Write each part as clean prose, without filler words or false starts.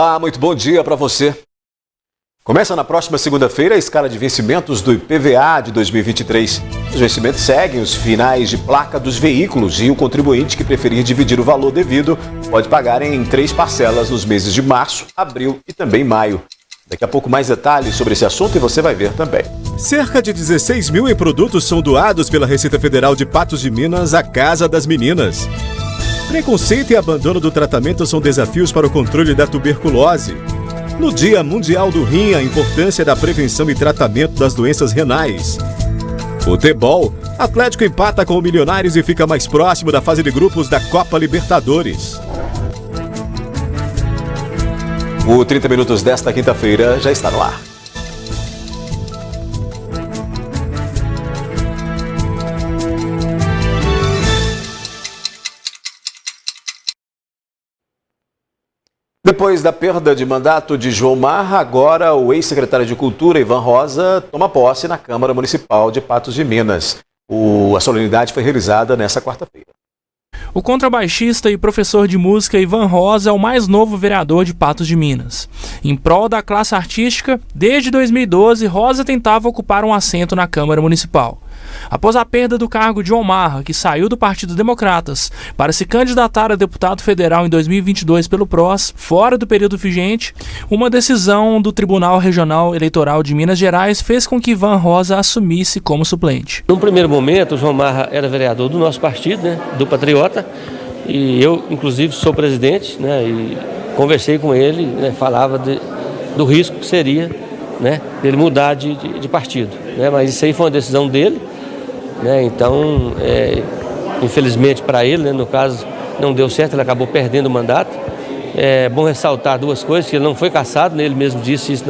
Olá, muito bom dia para você. Começa na próxima segunda-feira a escala de vencimentos do IPVA de 2023. Os vencimentos seguem os finais de placa dos veículos e o contribuinte que preferir dividir o valor devido pode pagar em 3 parcelas nos meses de março, abril e também maio. Daqui a pouco mais detalhes sobre esse assunto e você vai ver também. Cerca de 16 mil em produtos são doados pela Receita Federal de Patos de Minas à Casa das Meninas. Preconceito e abandono do tratamento são desafios para o controle da tuberculose. No Dia Mundial do Rim, a importância da prevenção e tratamento das doenças renais. Futebol, Atlético empata com o Milionários e fica mais próximo da fase de grupos da Copa Libertadores. O 30 Minutos desta quinta-feira já está no ar. Depois da perda de mandato de João Marra, agora o ex-secretário de Cultura, Ivan Rosa, toma posse na Câmara Municipal de Patos de Minas. A solenidade foi realizada nesta quarta-feira. O contrabaixista e professor de música Ivan Rosa é o mais novo vereador de Patos de Minas. Em prol da classe artística, desde 2012, Rosa tentava ocupar um assento na Câmara Municipal. Após a perda do cargo de João Marra, que saiu do Partido Democratas para se candidatar a deputado federal em 2022 pelo PROS, fora do período vigente, uma decisão do Tribunal Regional Eleitoral de Minas Gerais fez com que Ivan Rosa assumisse como suplente. Num primeiro momento, o João Marra era vereador do nosso partido, do Patriota, e eu, inclusive, sou presidente, e conversei com ele, falava do risco que seria, dele mudar de partido, mas isso aí foi uma decisão dele. Então, infelizmente para ele, no caso, não deu certo, ele acabou perdendo o mandato. É bom ressaltar duas coisas, que ele não foi cassado, ele mesmo disse isso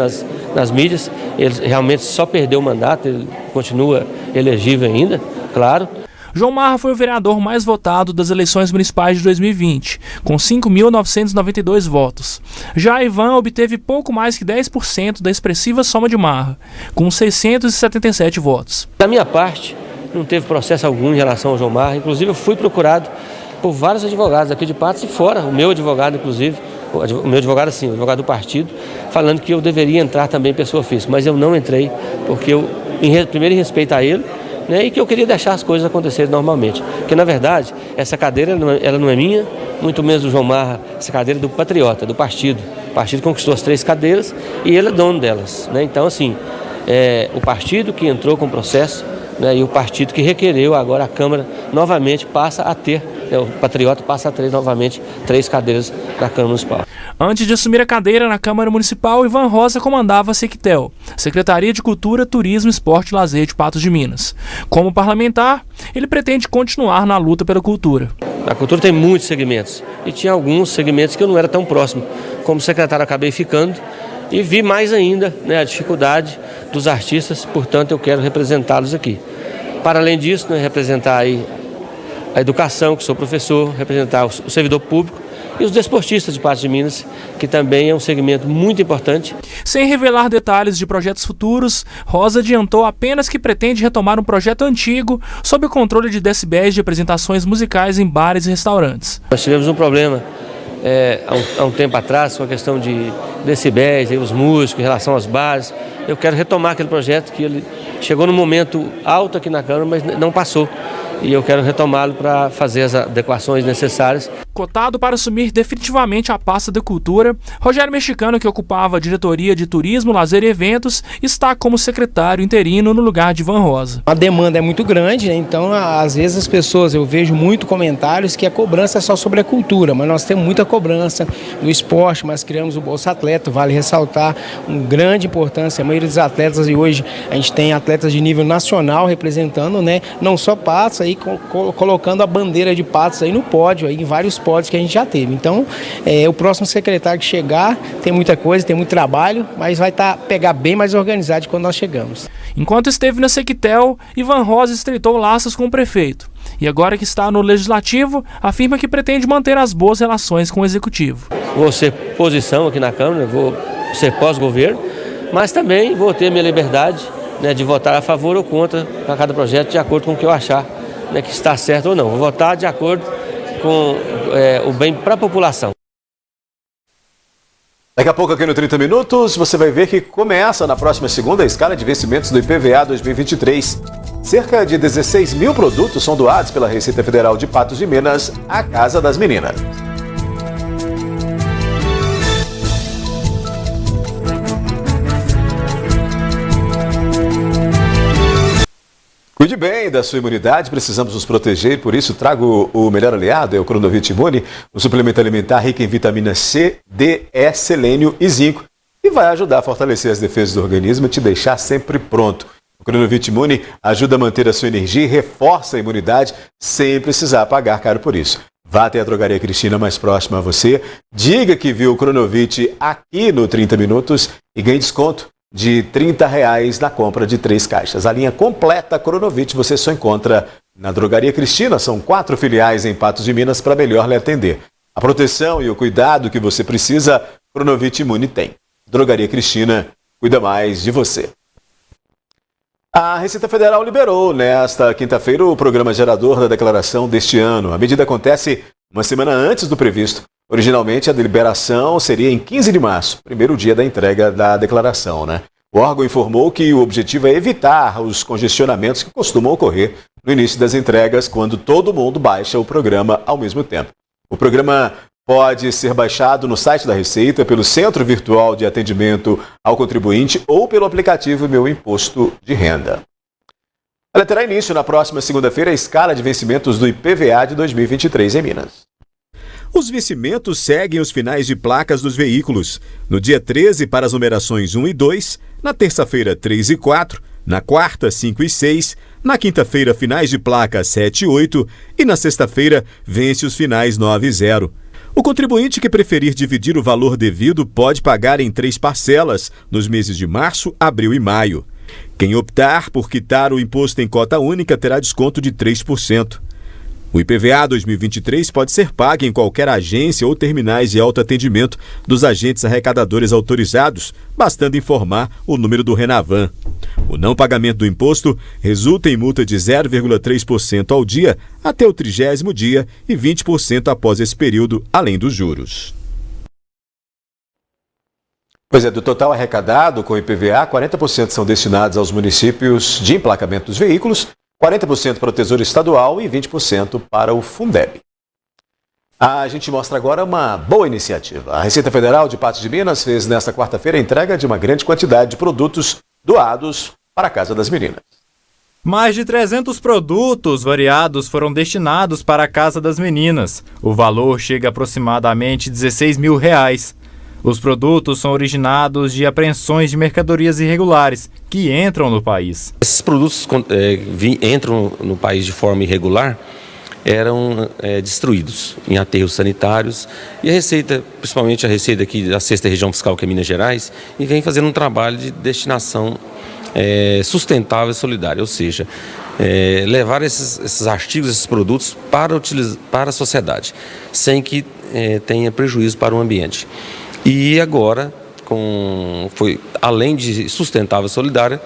nas mídias, ele realmente só perdeu o mandato, ele continua elegível ainda, claro. João Marra foi o vereador mais votado das eleições municipais de 2020, com 5.992 votos. Já Ivan obteve pouco mais que 10% da expressiva soma de Marra, com 677 votos. Da minha parte, não teve processo algum em relação ao João Marra, inclusive eu fui procurado por vários advogados aqui de Patos e fora, o meu advogado inclusive, o meu advogado sim, o advogado do partido, falando que eu deveria entrar também pessoa física, mas eu não entrei, porque eu, primeiro em respeito a ele, e que eu queria deixar as coisas acontecerem normalmente. Porque, na verdade, essa cadeira ela não é minha, muito menos do João Marra, essa cadeira é do Patriota, do partido. O partido conquistou as 3 cadeiras e ele é dono delas. Então, assim, o partido que entrou com o processo, e o partido que requereu, agora a Câmara novamente passa a ter, o Patriota passa a ter novamente 3 cadeiras da Câmara Municipal. Antes de assumir a cadeira na Câmara Municipal, Ivan Rosa comandava a Sectel, Secretaria de Cultura, Turismo, Esporte e Lazer de Patos de Minas. Como parlamentar, ele pretende continuar na luta pela cultura. A cultura tem muitos segmentos, e tinha alguns segmentos que eu não era tão próximo. Como secretário acabei ficando, e vi mais ainda a dificuldade dos artistas, portanto eu quero representá-los aqui. Para além disso, representar aí a educação, que sou professor, representar o servidor público e os desportistas de Patos de Minas, que também é um segmento muito importante. Sem revelar detalhes de projetos futuros, Rosa adiantou apenas que pretende retomar um projeto antigo sob o controle de decibéis de apresentações musicais em bares e restaurantes. Nós tivemos um problema há um tempo atrás com a questão de decibéis, os músicos em relação aos bares. Eu quero retomar aquele projeto que ele chegou num momento alto aqui na Câmara, mas não passou. E eu quero retomá-lo para fazer as adequações necessárias. Cotado para assumir definitivamente a pasta da Cultura, Rogério Mexicano, que ocupava a diretoria de Turismo, Lazer e Eventos, está como secretário interino no lugar de Ivan Rosa. A demanda é muito grande, então às vezes as pessoas, eu vejo muito comentários que a cobrança é só sobre a cultura, mas nós temos muita cobrança no esporte, mas criamos o Bolsa Atleta, vale ressaltar, uma grande importância, a maioria dos atletas, e hoje a gente tem atletas de nível nacional representando, não só Patos, aí colocando a bandeira de Patos aí no pódio, aí em vários pódios que a gente já teve. Então, o próximo secretário que chegar tem muita coisa, tem muito trabalho, mas vai pegar bem mais organizado quando nós chegamos. Enquanto esteve na Sectel, Ivan Rosa estreitou laços com o prefeito. E agora que está no Legislativo, afirma que pretende manter as boas relações com o Executivo. Vou ser posição aqui na Câmara, vou ser pós-governo, mas também vou ter minha liberdade de votar a favor ou contra para cada projeto, de acordo com o que eu achar que está certo ou não. Vou votar de acordo com o bem para a população. Daqui a pouco aqui no 30 Minutos você vai ver que começa na próxima segunda a escala de vencimentos do IPVA 2023. Cerca de 16 mil produtos são doados pela Receita Federal de Patos de Minas à Casa das Meninas. Cuide bem da sua imunidade, precisamos nos proteger, por isso trago o melhor aliado, é o Cronovit Imune, um suplemento alimentar rico em vitamina C, D, E, selênio e zinco, e vai ajudar a fortalecer as defesas do organismo e te deixar sempre pronto. O Cronovit Imune ajuda a manter a sua energia e reforça a imunidade sem precisar pagar caro por isso. Vá até a Drogaria Cristina mais próxima a você, diga que viu o Cronovit aqui no 30 Minutos e ganhe desconto de R$30 na compra de 3 caixas. A linha completa Cronovit você só encontra na Drogaria Cristina. São 4 filiais em Patos de Minas para melhor lhe atender. A proteção e o cuidado que você precisa, Cronovit Imune tem. Drogaria Cristina cuida mais de você. A Receita Federal liberou nesta quinta-feira o programa gerador da declaração deste ano. A medida acontece uma semana antes do previsto. Originalmente, a deliberação seria em 15 de março, primeiro dia da entrega da declaração, O órgão informou que o objetivo é evitar os congestionamentos que costumam ocorrer no início das entregas, quando todo mundo baixa o programa ao mesmo tempo. O programa pode ser baixado no site da Receita, pelo Centro Virtual de Atendimento ao Contribuinte ou pelo aplicativo Meu Imposto de Renda. Ela terá início na próxima segunda-feira a escala de vencimentos do IPVA de 2023 em Minas. Os vencimentos seguem os finais de placas dos veículos. No dia 13 para as numerações 1 e 2, na terça-feira 3 e 4, na quarta 5 e 6, na quinta-feira finais de placa 7 e 8 e na sexta-feira vence os finais 9 e 0. O contribuinte que preferir dividir o valor devido pode pagar em 3 parcelas nos meses de março, abril e maio. Quem optar por quitar o imposto em cota única terá desconto de 3%. O IPVA 2023 pode ser pago em qualquer agência ou terminais de autoatendimento dos agentes arrecadadores autorizados, bastando informar o número do Renavan. O não pagamento do imposto resulta em multa de 0,3% ao dia até o 30º dia e 20% após esse período, além dos juros. Pois é, do total arrecadado com o IPVA, 40% são destinados aos municípios de emplacamento dos veículos, 40% para o Tesouro Estadual e 20% para o Fundeb. A gente mostra agora uma boa iniciativa. A Receita Federal de Patos de Minas fez nesta quarta-feira a entrega de uma grande quantidade de produtos doados para a Casa das Meninas. Mais de 300 produtos variados foram destinados para a Casa das Meninas. O valor chega a aproximadamente R$16 mil. Os produtos são originados de apreensões de mercadorias irregulares que entram no país. Esses produtos entram no país de forma irregular, eram destruídos em aterros sanitários, e a Receita, principalmente a Receita aqui da 6ª Região Fiscal, que é Minas Gerais, e vem fazendo um trabalho de destinação sustentável e solidária, ou seja, levar esses artigos, esses produtos para a sociedade, sem que tenha prejuízo para o ambiente. E agora, além de sustentável e solidária,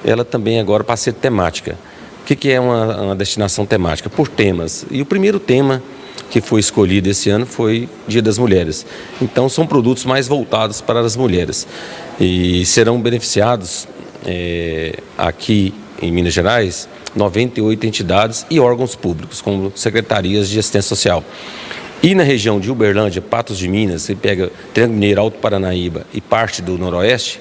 ela também agora passa a ser temática. O que é uma destinação temática? Por temas. E o primeiro tema que foi escolhido esse ano foi Dia das Mulheres. Então são produtos mais voltados para as mulheres. E serão beneficiados aqui em Minas Gerais 98 entidades e órgãos públicos, como secretarias de assistência social. E na região de Uberlândia, Patos de Minas, você pega Triângulo Mineiro, Alto Paranaíba e parte do Noroeste,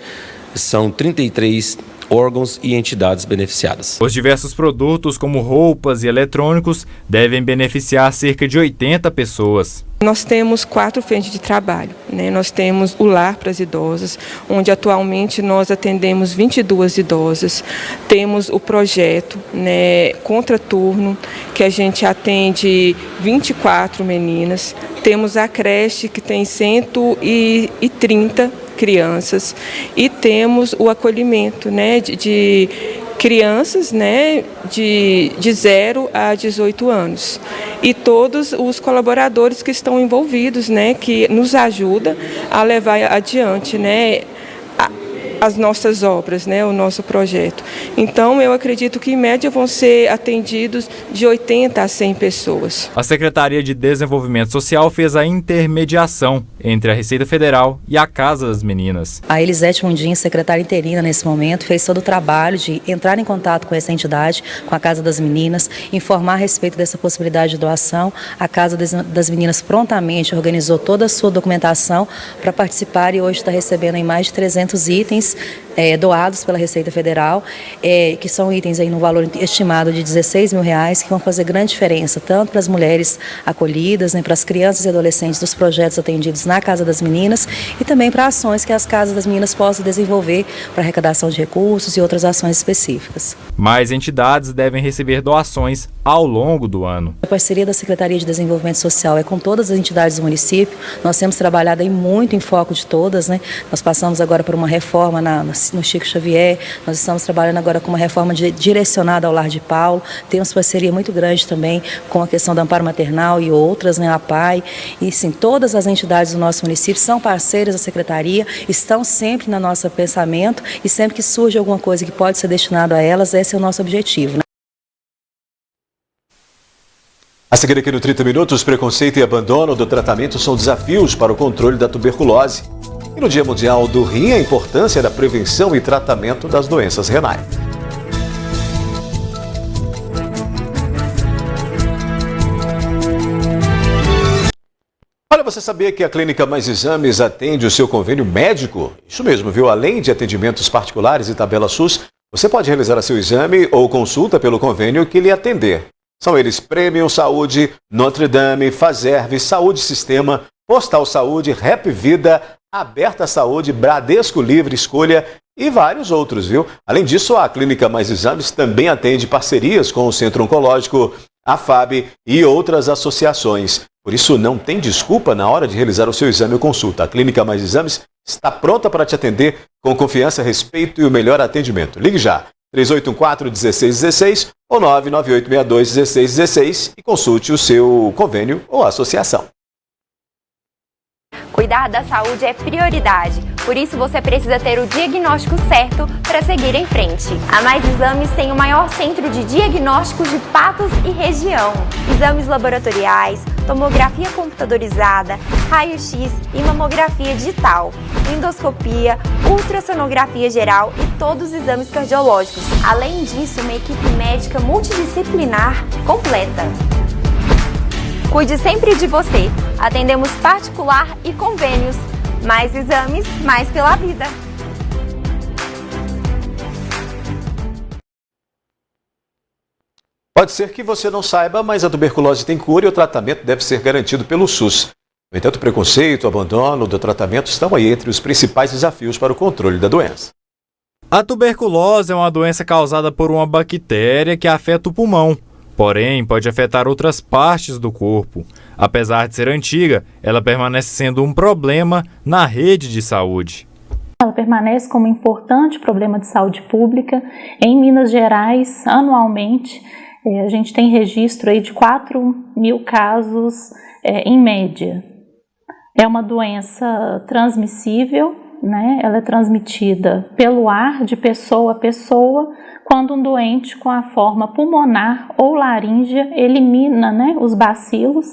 são 33 órgãos e entidades beneficiadas. Os diversos produtos, como roupas e eletrônicos, devem beneficiar cerca de 80 pessoas. Nós temos 4 frentes de trabalho, Nós temos o Lar para as Idosas, onde atualmente nós atendemos 22 idosas. Temos o projeto, Contraturno, que a gente atende 24 meninas. Temos a creche, que tem 130 crianças. E temos o acolhimento, de crianças, de 0 a 18 anos. E todos os colaboradores que estão envolvidos, que nos ajudam a levar adiante, as nossas obras, né, o nosso projeto. Então, eu acredito que, em média, vão ser atendidos de 80 a 100 pessoas. A Secretaria de Desenvolvimento Social fez a intermediação entre a Receita Federal e a Casa das Meninas. A Elisete Mundim, secretária interina nesse momento, fez todo o trabalho de entrar em contato com essa entidade, com a Casa das Meninas, informar a respeito dessa possibilidade de doação. A Casa das Meninas prontamente organizou toda a sua documentação para participar e hoje está recebendo aí mais de 300 itens doados pela Receita Federal, que são itens aí no valor estimado de R$16 mil, que vão fazer grande diferença, tanto para as mulheres acolhidas, né, para as crianças e adolescentes dos projetos atendidos na Casa das Meninas e também para ações que as Casas das Meninas possam desenvolver para arrecadação de recursos e outras ações específicas. Mais entidades devem receber doações ao longo do ano. A parceria da Secretaria de Desenvolvimento Social é com todas as entidades do município. Nós temos trabalhado aí muito em foco de todas, né? Nós passamos agora por uma reforma no Chico Xavier, nós estamos trabalhando agora com uma reforma direcionada ao Lar de Paulo, temos parceria muito grande também com a questão do amparo maternal e outras, né, a PAI, e sim, todas as entidades do nosso município são parceiras da Secretaria, estão sempre no nosso pensamento e sempre que surge alguma coisa que pode ser destinado a elas, esse é o nosso objetivo, né? A seguir aqui no 30 Minutos, preconceito e abandono do tratamento são desafios para o controle da tuberculose. E no Dia Mundial do Rim, a importância da prevenção e tratamento das doenças renais. Olha, você sabia que a Clínica Mais Exames atende o seu convênio médico? Isso mesmo, viu? Além de atendimentos particulares e tabela SUS, você pode realizar seu exame ou consulta pelo convênio que lhe atender. São eles Premium Saúde, Notre Dame, Faserve, Saúde Sistema, Postal Saúde, Rap Vida, Aberta Saúde, Bradesco Livre Escolha e vários outros, viu? Além disso, a Clínica Mais Exames também atende parcerias com o Centro Oncológico, a FAB e outras associações. Por isso, não tem desculpa na hora de realizar o seu exame ou consulta. A Clínica Mais Exames está pronta para te atender com confiança, respeito e o melhor atendimento. Ligue já, 3814-1616 ou 99862-1616 e consulte o seu convênio ou associação. Cuidar da saúde é prioridade, por isso você precisa ter o diagnóstico certo para seguir em frente. A Mais Exames tem o maior centro de diagnósticos de Patos e região. Exames laboratoriais, tomografia computadorizada, raio-x e mamografia digital, endoscopia, ultrassonografia geral e todos os exames cardiológicos. Além disso, uma equipe médica multidisciplinar completa. Cuide sempre de você. Atendemos particular e convênios. Mais exames, mais pela vida. Pode ser que você não saiba, mas a tuberculose tem cura e o tratamento deve ser garantido pelo SUS. No entanto, o preconceito, o abandono do tratamento estão aí entre os principais desafios para o controle da doença. A tuberculose é uma doença causada por uma bactéria que afeta o pulmão. Porém, pode afetar outras partes do corpo. Apesar de ser antiga, ela permanece sendo um problema na rede de saúde. Ela permanece como um importante problema de saúde pública. Em Minas Gerais, anualmente, a gente tem registro aí de 4.000 casos em média. É uma doença transmissível, né? Ela é transmitida pelo ar de pessoa a pessoa, quando um doente com a forma pulmonar ou laríngea elimina, né, os bacilos,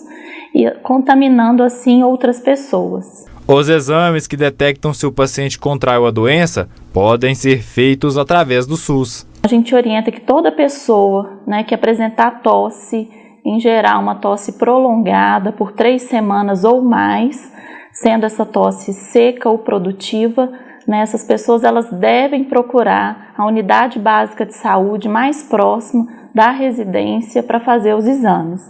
e contaminando assim outras pessoas. Os exames que detectam se o paciente contraiu a doença podem ser feitos através do SUS. A gente orienta que toda pessoa, né, que apresentar tosse, em geral uma tosse prolongada por 3 semanas ou mais, sendo essa tosse seca ou produtiva, né, essas pessoas elas devem procurar a unidade básica de saúde mais próxima da residência para fazer os exames,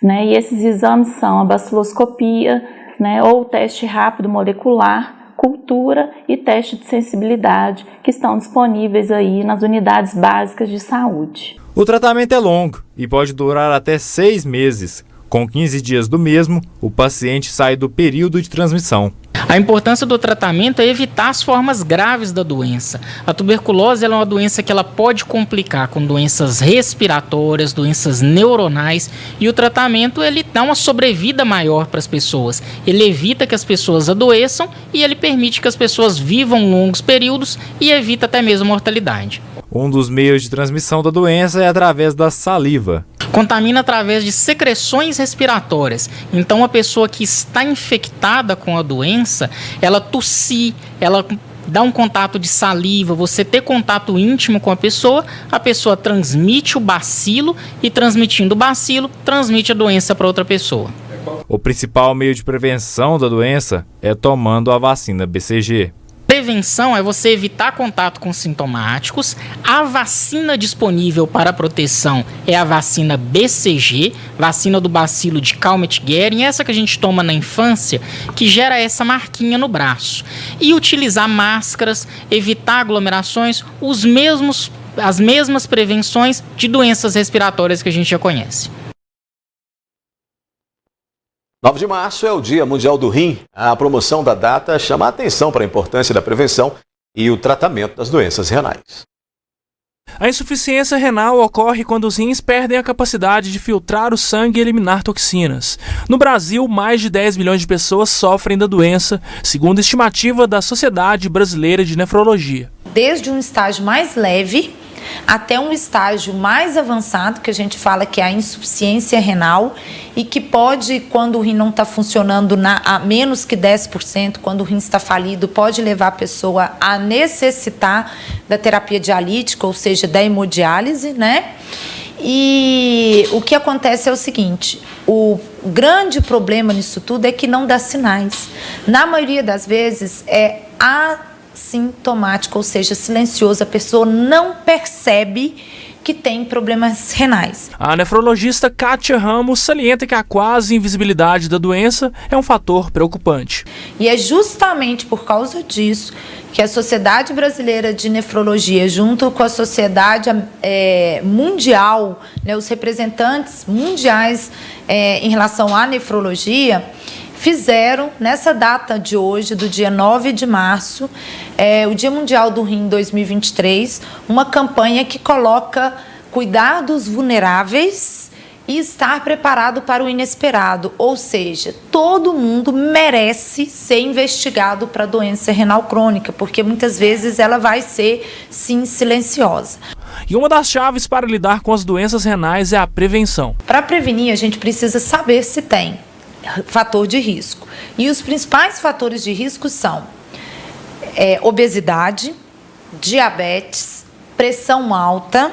né, e esses exames são a baciloscopia, né, ou o teste rápido molecular, cultura e teste de sensibilidade, que estão disponíveis aí nas unidades básicas de saúde. O tratamento é longo e pode durar até 6 meses. Com 15 dias do mesmo, o paciente sai do período de transmissão. A importância do tratamento é evitar as formas graves da doença. A tuberculose ela é uma doença que ela pode complicar com doenças respiratórias, doenças neuronais, e o tratamento ele dá uma sobrevida maior para as pessoas. Ele evita que as pessoas adoeçam e ele permite que as pessoas vivam longos períodos e evita até mesmo mortalidade. Um dos meios de transmissão da doença é através da saliva. Contamina através de secreções respiratórias. Então, a pessoa que está infectada com a doença, ela tossir, ela dá um contato de saliva, você ter contato íntimo com a pessoa transmite o bacilo e, transmitindo o bacilo, transmite a doença para outra pessoa. O principal meio de prevenção da doença é tomando a vacina BCG. Prevenção é você evitar contato com sintomáticos. A vacina disponível para proteção é a vacina BCG, vacina do bacilo de Calmette-Guerin, essa que a gente toma na infância, que gera essa marquinha no braço. E utilizar máscaras, evitar aglomerações, as mesmas prevenções de doenças respiratórias que a gente já conhece. 9 de março é o Dia Mundial do Rim. A promoção da data chama a atenção para a importância da prevenção e o tratamento das doenças renais. A insuficiência renal ocorre quando os rins perdem a capacidade de filtrar o sangue e eliminar toxinas. No Brasil, mais de 10 milhões de pessoas sofrem da doença, segundo a estimativa da Sociedade Brasileira de Nefrologia. Desde um estágio mais leve até um estágio mais avançado, que a gente fala que é a insuficiência renal, e que pode, quando o rim não está funcionando a menos que 10%, quando o rim está falido, pode levar a pessoa a necessitar da terapia dialítica, ou seja, da hemodiálise, né? E o que acontece é o seguinte: o grande problema nisso tudo é que não dá sinais. Na maioria das vezes é assintomático, ou seja, silencioso, a pessoa não percebe que tem problemas renais. A nefrologista Kátia Ramos salienta que a quase invisibilidade da doença é um fator preocupante. E é justamente por causa disso que a Sociedade Brasileira de Nefrologia, junto com a Sociedade Mundial, né, os representantes mundiais em relação à nefrologia, fizeram, nessa data de hoje, do dia 9 de março, o Dia Mundial do Rim 2023, uma campanha que coloca cuidar dos vulneráveis e estar preparado para o inesperado. Ou seja, todo mundo merece ser investigado para doença renal crônica, porque muitas vezes ela vai ser, sim, silenciosa. E uma das chaves para lidar com as doenças renais é a prevenção. Para prevenir, a gente precisa saber se tem fator de risco. E os principais fatores de risco são obesidade, diabetes, pressão alta,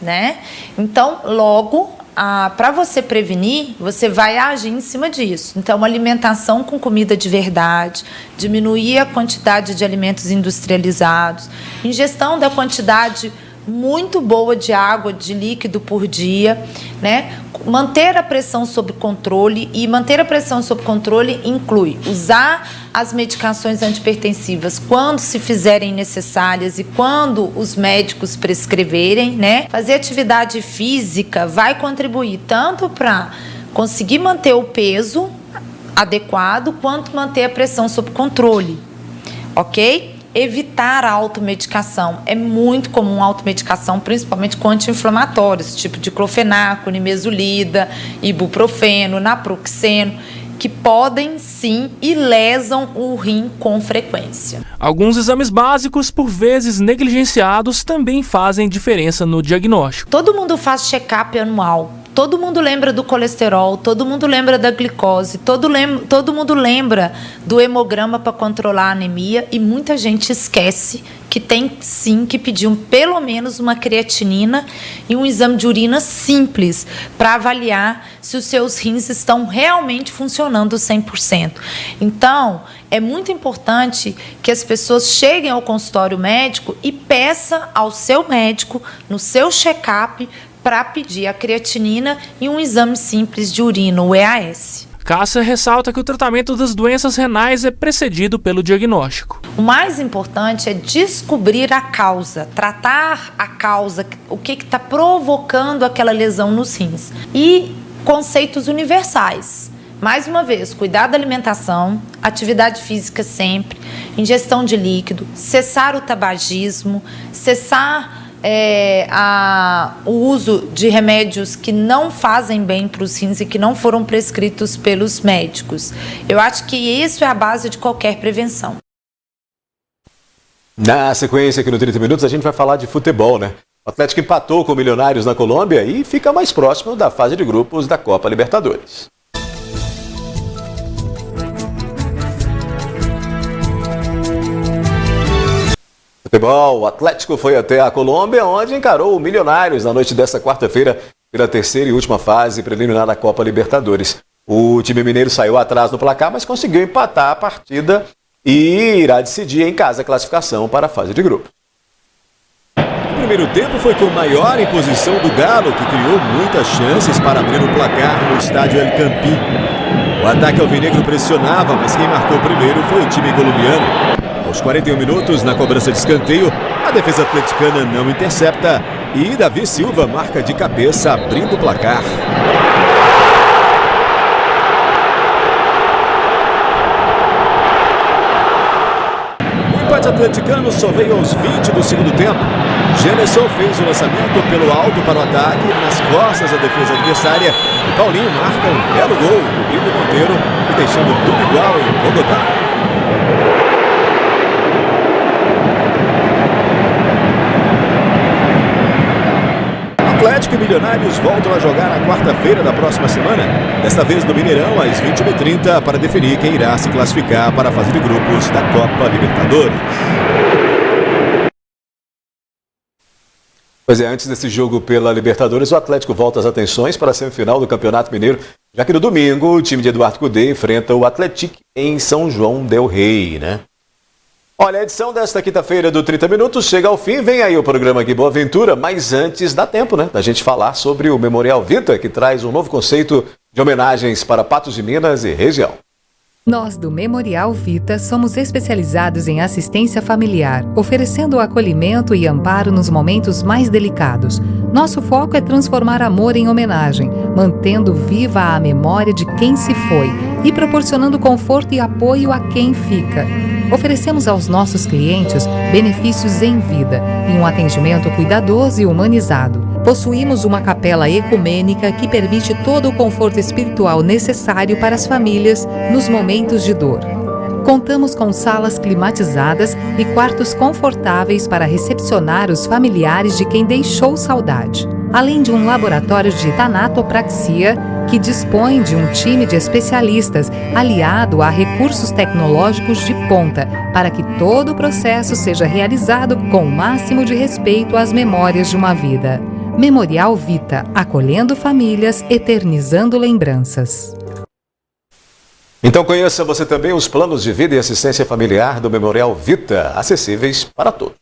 né? Então, logo, para você prevenir, você vai agir em cima disso. Então, uma alimentação com comida de verdade, diminuir a quantidade de alimentos industrializados, ingestão da quantidade muito boa de água, de líquido por dia, né? Manter a pressão sob controle, e manter a pressão sob controle inclui usar as medicações antipertensivas quando se fizerem necessárias e quando os médicos prescreverem, né? Fazer atividade física vai contribuir tanto para conseguir manter o peso adequado quanto manter a pressão sob controle, ok? Evitar a automedicação. É muito comum a automedicação, principalmente com anti-inflamatórios, tipo diclofenaco, nimesulida, ibuprofeno, naproxeno, que podem sim e lesam o rim com frequência. Alguns exames básicos, por vezes negligenciados, também fazem diferença no diagnóstico. Todo mundo faz check-up anual. Todo mundo lembra do colesterol, todo mundo lembra da glicose, todo mundo lembra do hemograma para controlar a anemia, e muita gente esquece que tem sim que pedir pelo menos uma creatinina e um exame de urina simples para avaliar se os seus rins estão realmente funcionando 100%. Então, é muito importante que as pessoas cheguem ao consultório médico e peçam ao seu médico, no seu check-up, para pedir a creatinina e um exame simples de urina, o EAS. Cássia ressalta que o tratamento das doenças renais é precedido pelo diagnóstico. O mais importante é descobrir a causa, tratar a causa, o que está provocando aquela lesão nos rins. E conceitos universais. mais uma vez, cuidar da alimentação, atividade física sempre, ingestão de líquido, cessar o tabagismo, cessar o uso de remédios que não fazem bem para os rins e que não foram prescritos pelos médicos. Eu acho que isso é a base de qualquer prevenção. Na sequência aqui no 30 Minutos a gente vai falar de futebol, né? O Atlético empatou com o Milionários na Colômbia e fica mais próximo da fase de grupos da Copa Libertadores. Futebol, o Atlético foi até a Colômbia, onde encarou o Milionários na noite desta quarta-feira pela terceira e última fase preliminar da Copa Libertadores. O time mineiro saiu atrás no placar, mas conseguiu empatar a partida e irá decidir em casa a classificação para a fase de grupos. O primeiro tempo foi com maior imposição do Galo, que criou muitas chances para abrir o placar no estádio El Campín. O ataque alvinegro pressionava, mas quem marcou primeiro foi o time colombiano. Aos 41 minutos, na cobrança de escanteio, a defesa atleticana não intercepta e Davi Silva marca de cabeça, abrindo o placar. O empate atleticano só veio aos 20 do segundo tempo. Gemerson fez o lançamento pelo alto para o ataque, nas costas da defesa adversária, e Paulinho marca um belo gol, cobrindo o Monteiro e deixando tudo igual em Bogotá. Atlético e Milionários voltam a jogar na quarta-feira da próxima semana, desta vez no Mineirão, às 21h30, para definir quem irá se classificar para a fase de grupos da Copa Libertadores. Pois é, antes desse jogo pela Libertadores, o Atlético volta as atenções para a semifinal do Campeonato Mineiro, já que no domingo o time de Eduardo Cudê enfrenta o Atlético em São João del Rei, né? Olha, a edição desta quinta-feira do 30 Minutos chega ao fim. Vem aí o programa aqui Boa Ventura, mas antes dá tempo, né, da gente falar sobre o Memorial Vita, que traz um novo conceito de homenagens para Patos de Minas e região. Nós do Memorial Vita somos especializados em assistência familiar, oferecendo acolhimento e amparo nos momentos mais delicados. Nosso foco é transformar amor em homenagem, mantendo viva a memória de quem se foi e proporcionando conforto e apoio a quem fica. Oferecemos aos nossos clientes benefícios em vida e um atendimento cuidadoso e humanizado. Possuímos uma capela ecumênica que permite todo o conforto espiritual necessário para as famílias nos momentos de dor. Contamos com salas climatizadas e quartos confortáveis para recepcionar os familiares de quem deixou saudade, além de um laboratório de tanatopraxia que dispõe de um time de especialistas aliado a recursos tecnológicos de ponta para que todo o processo seja realizado com o máximo de respeito às memórias de uma vida. Memorial Vita, acolhendo famílias, eternizando lembranças. Então conheça você também os planos de vida e assistência familiar do Memorial Vita, acessíveis para todos.